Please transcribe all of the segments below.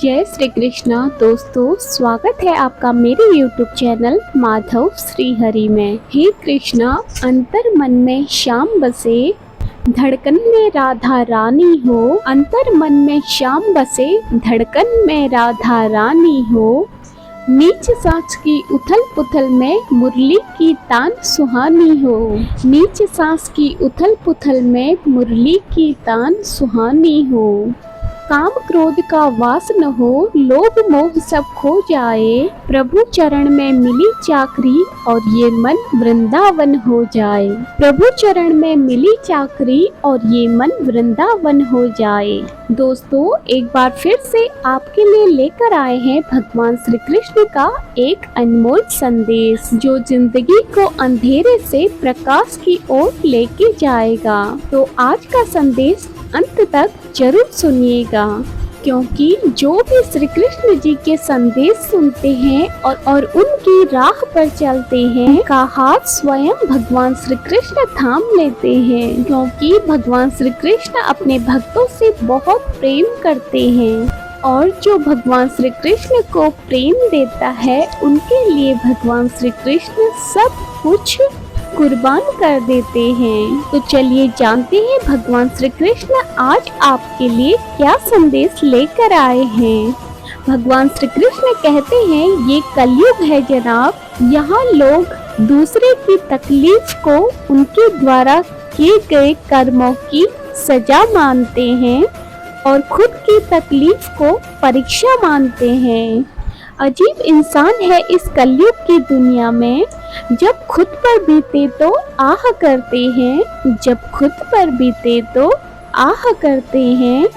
जय श्री कृष्णा दोस्तों, स्वागत है आपका मेरे YouTube चैनल माधव श्री हरि में। हे कृष्णा, अंतर मन में श्याम बसे, धड़कन में राधा रानी हो। अंतर मन में श्याम बसे, धड़कन में राधा रानी हो। नीच सांस की उथल पुथल में मुरली की तान सुहानी हो। नीच सांस की उथल पुथल में मुरली की तान सुहानी हो। काम क्रोध का वास न हो, लोभ मोह सब खो जाए। प्रभु चरण में मिली चाकरी और ये मन वृंदावन हो जाए। प्रभु चरण में मिली चाकरी और ये मन वृंदावन हो जाए। दोस्तों, एक बार फिर से आपके लिए लेकर आए हैं भगवान श्री कृष्ण का एक अनमोल संदेश, जो जिंदगी को अंधेरे से प्रकाश की ओर लेके जाएगा। तो आज का संदेश अंत तक जरूर सुनिएगा, क्योंकि जो भी श्री कृष्ण जी के संदेश सुनते हैं और उनकी राह पर चलते हैं, का हाथ स्वयं भगवान श्री कृष्ण थाम लेते हैं, क्योंकि भगवान श्री कृष्ण अपने भक्तों से बहुत प्रेम करते हैं। और जो भगवान श्री कृष्ण को प्रेम देता है, उनके लिए भगवान श्री कृष्ण सब कुछ कुर्बान कर देते हैं। तो चलिए जानते हैं भगवान श्री कृष्ण आज आपके लिए क्या संदेश लेकर आए हैं। भगवान श्री कृष्ण कहते हैं, ये कलयुग है जनाब। यहाँ लोग दूसरे की तकलीफ को उनके द्वारा किए गए कर्मों की सजा मानते हैं और खुद की तकलीफ को परीक्षा मानते हैं। अजीब इंसान है इस कलयुग की दुनिया में। जब खुद पर बीते तो आह करते हैं, जब खुद पर बीते तो आह करते हैं,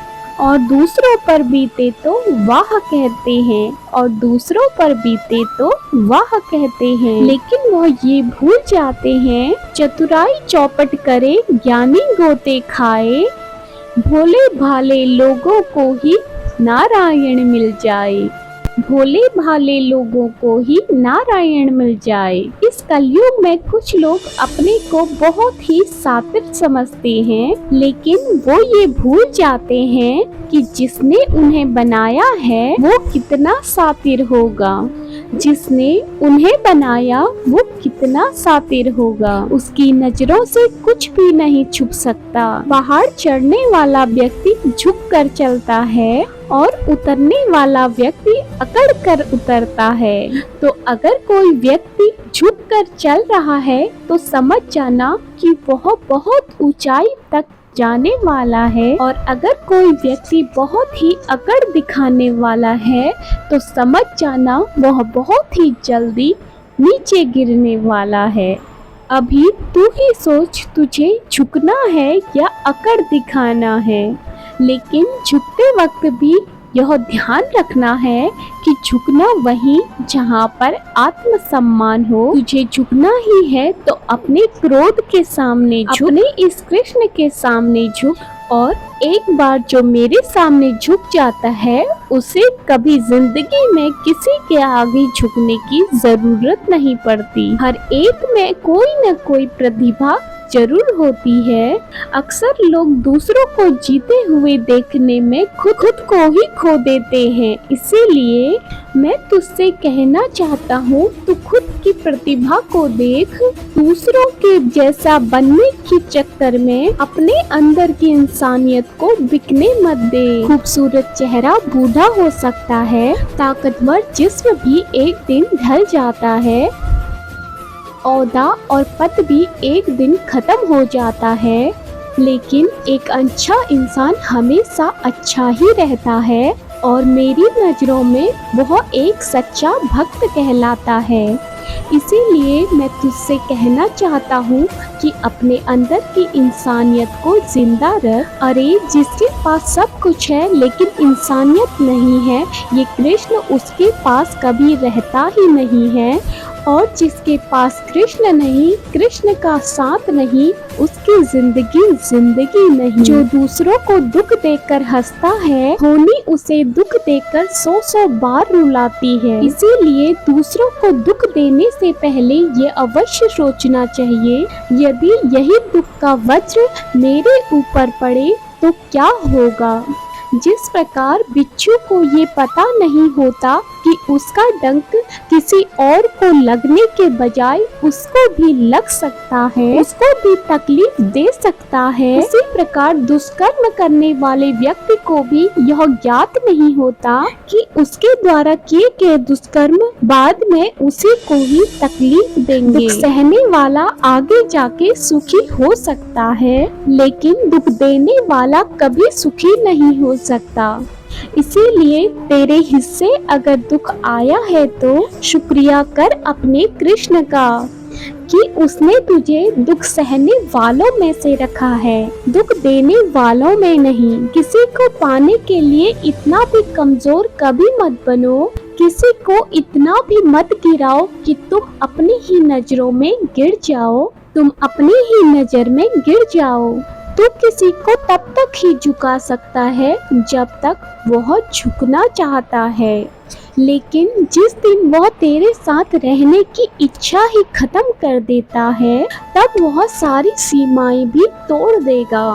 और दूसरों पर बीते तो वाह कहते हैं, और दूसरों पर बीते तो वाह कहते हैं। लेकिन वो ये भूल जाते हैं, चतुराई चौपट करे ज्ञानी गोते खाए। भोले भाले लोगों को ही नारायण मिल जाए। भोले भाले लोगों को ही नारायण मिल जाए। इस कलयुग में कुछ लोग अपने को बहुत ही सातिर समझते हैं, लेकिन वो ये भूल जाते हैं कि जिसने उन्हें बनाया है वो कितना सातिर होगा। जिसने उन्हें बनाया वो कितना सातिर होगा। उसकी नजरों से कुछ भी नहीं छुप सकता। पहाड़ चढ़ने वाला व्यक्ति झुक कर चलता है और उतरने वाला व्यक्ति अकड़ कर उतरता है। तो अगर कोई व्यक्ति झुक कर चल रहा है तो समझ जाना कि वह बहुत ऊंचाई तक जाने वाला है, और अगर कोई व्यक्ति बहुत ही अकड़ दिखाने वाला है तो समझ जाना वह बहुत ही जल्दी नीचे गिरने वाला है। अभी तू ही सोच, तुझे झुकना है या अकड़ दिखाना है। लेकिन झुकते वक्त भी यह ध्यान रखना है कि झुकना वहीं जहाँ पर आत्मसम्मान हो। तुझे झुकना ही है तो अपने क्रोध के सामने झुक, अपने इस कृष्ण के सामने झुक। और एक बार जो मेरे सामने झुक जाता है, उसे कभी जिंदगी में किसी के आगे झुकने की जरूरत नहीं पड़ती। हर एक में कोई न कोई प्रतिभा जरूर होती है। अक्सर लोग दूसरों को जीते हुए देखने में खुद को ही खो देते हैं। इसीलिए मैं तुझसे कहना चाहता हूँ, तू खुद की प्रतिभा को देख। दूसरों के जैसा बनने के चक्कर में अपने अंदर की इंसानियत को बिकने मत दे। खूबसूरत चेहरा बूढ़ा हो सकता है, ताकतवर जिस्म भी एक दिन ढल जाता है, औदा और पद भी एक दिन खत्म हो जाता है, लेकिन एक अच्छा इंसान हमेशा अच्छा ही रहता है, और मेरी नज़रों में वह एक सच्चा भक्त कहलाता है। इसीलिए मैं तुझसे कहना चाहता हूँ कि अपने अंदर की इंसानियत को जिंदा रख। अरे, जिसके पास सब कुछ है लेकिन इंसानियत नहीं है, ये कृष्ण उसके पास कभी रहता ही नहीं है। और जिसके पास कृष्ण नहीं, कृष्ण का साथ नहीं, उसकी जिंदगी नहीं। जो दूसरों को दुख देकर हंसता है, होनी उसे दुख देकर 100 बार रुलाती है। इसीलिए दूसरों को दुख देने से पहले ये अवश्य सोचना चाहिए, यदि यही दुख का वज्र मेरे ऊपर पड़े तो क्या होगा। जिस प्रकार बिच्छू को ये पता नहीं होता कि उसका डंक किसी और को लगने के बजाय उसको भी लग सकता है, उसको भी तकलीफ दे सकता है, उसी प्रकार दुष्कर्म करने वाले व्यक्ति को भी यह ज्ञात नहीं होता कि उसके द्वारा किए गए दुष्कर्म बाद में उसी को ही तकलीफ देंगे। दुख सहने वाला आगे जाके सुखी हो सकता है, लेकिन दुख देने वाला कभी सुखी नहीं हो सकता। इसीलिए तेरे हिस्से अगर दुख आया है तो शुक्रिया कर अपने कृष्ण का कि उसने तुझे दुख सहने वालों में से रखा है, दुख देने वालों में नहीं। किसी को पाने के लिए इतना भी कमजोर कभी मत बनो, किसी को इतना भी मत गिराओ कि तुम अपनी ही नजरों में गिर जाओ, तुम अपनी ही नजर में गिर जाओ। तू किसी को तब तक ही झुका सकता है जब तक वह झुकना चाहता है, लेकिन जिस दिन वह तेरे साथ रहने की इच्छा ही खत्म कर देता है तब वह सारी सीमाएं भी तोड़ देगा।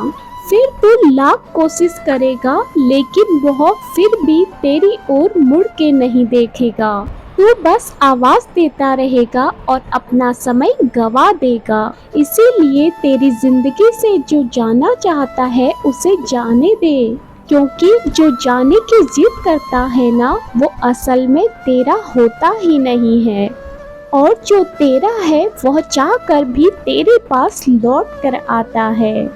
फिर तू लाख कोशिश करेगा लेकिन वह फिर भी तेरी ओर मुड़ के नहीं देखेगा। तू बस आवाज देता रहेगा और अपना समय गवा देगा। इसीलिए तेरी जिंदगी से जो जाना चाहता है उसे जाने दे, क्योंकि जो जाने की जिद करता है ना वो असल में तेरा होता ही नहीं है, और जो तेरा है वह चाह कर भी तेरे पास लौट कर आता है।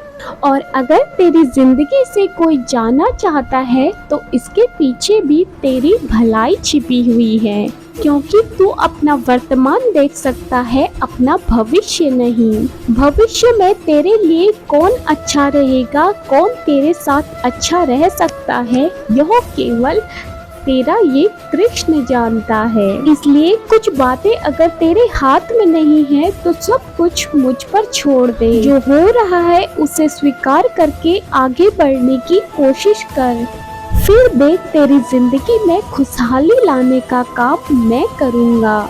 और अगर तेरी जिंदगी से कोई जाना चाहता है तो इसके पीछे भी तेरी भलाई छिपी हुई है, क्योंकि तू अपना वर्तमान देख सकता है, अपना भविष्य नहीं। भविष्य में तेरे लिए कौन अच्छा रहेगा, कौन तेरे साथ अच्छा रह सकता है, यह केवल तेरा ये कृष्ण जानता है। इसलिए कुछ बातें अगर तेरे हाथ में नहीं है तो सब कुछ मुझ पर छोड़ दे। जो हो रहा है उसे स्वीकार करके आगे बढ़ने की कोशिश कर, फिर देख तेरी जिंदगी में खुशहाली लाने का काम मैं करूँगा।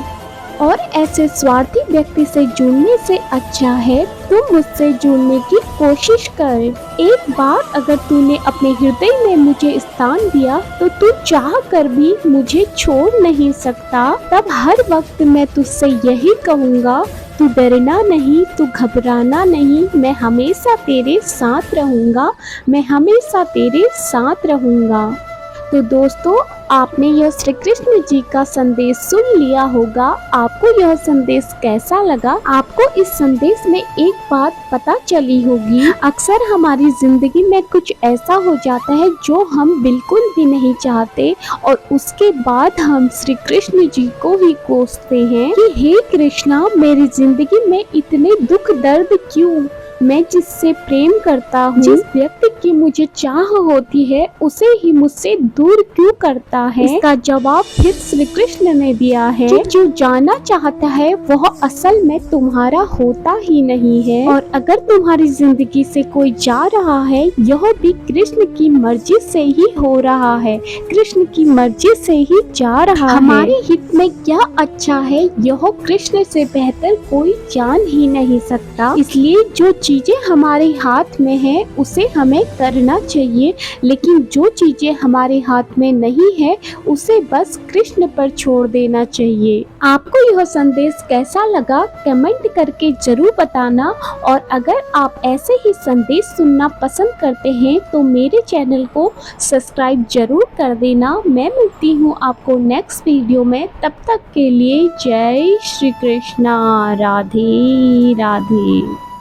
और ऐसे स्वार्थी व्यक्ति से जुड़ने से अच्छा है तुम मुझसे जुड़ने की कोशिश कर। एक बार अगर तूने अपने हृदय में मुझे स्थान दिया तो तू चाह कर भी मुझे छोड़ नहीं सकता। तब हर वक्त मैं तुझसे यही कहूँगा, तू डरना नहीं, तू घबराना नहीं, मैं हमेशा तेरे साथ रहूँगा, मैं हमेशा तेरे साथ रहूँगा। तो दोस्तों, आपने यह श्री कृष्ण जी का संदेश सुन लिया होगा। आपको यह संदेश कैसा लगा? आपको इस संदेश में एक बात पता चली होगी, अक्सर हमारी जिंदगी में कुछ ऐसा हो जाता है जो हम बिल्कुल भी नहीं चाहते और उसके बाद हम श्री कृष्ण जी को ही कोसते हैं कि हे कृष्णा, मेरी जिंदगी में इतने दुख दर्द क्यों? मैं जिससे प्रेम करता हूँ, जिस व्यक्ति की मुझे चाह होती है, उसे ही मुझसे दूर क्यों करता है? इसका जवाब फिर श्री कृष्ण ने दिया है कि जो जाना चाहता है वह असल में तुम्हारा होता ही नहीं है, और अगर तुम्हारी जिंदगी से कोई जा रहा है यह भी कृष्ण की मर्जी से ही हो रहा है, कृष्ण की मर्जी से ही जा रहा है। हमारे हित में क्या अच्छा है यह कृष्ण से बेहतर कोई जान ही नहीं सकता। इसलिए जो चीजें हमारे हाथ में है उसे हमें करना चाहिए, लेकिन जो चीजें हमारे हाथ में नहीं है उसे बस कृष्ण पर छोड़ देना चाहिए। आपको यह संदेश कैसा लगा कमेंट करके जरूर बताना, और अगर आप ऐसे ही संदेश सुनना पसंद करते हैं तो मेरे चैनल को सब्सक्राइब जरूर कर देना। मैं मिलती हूँ आपको नेक्स्ट वीडियो में, तब तक के लिए जय श्री कृष्णा, राधे राधे।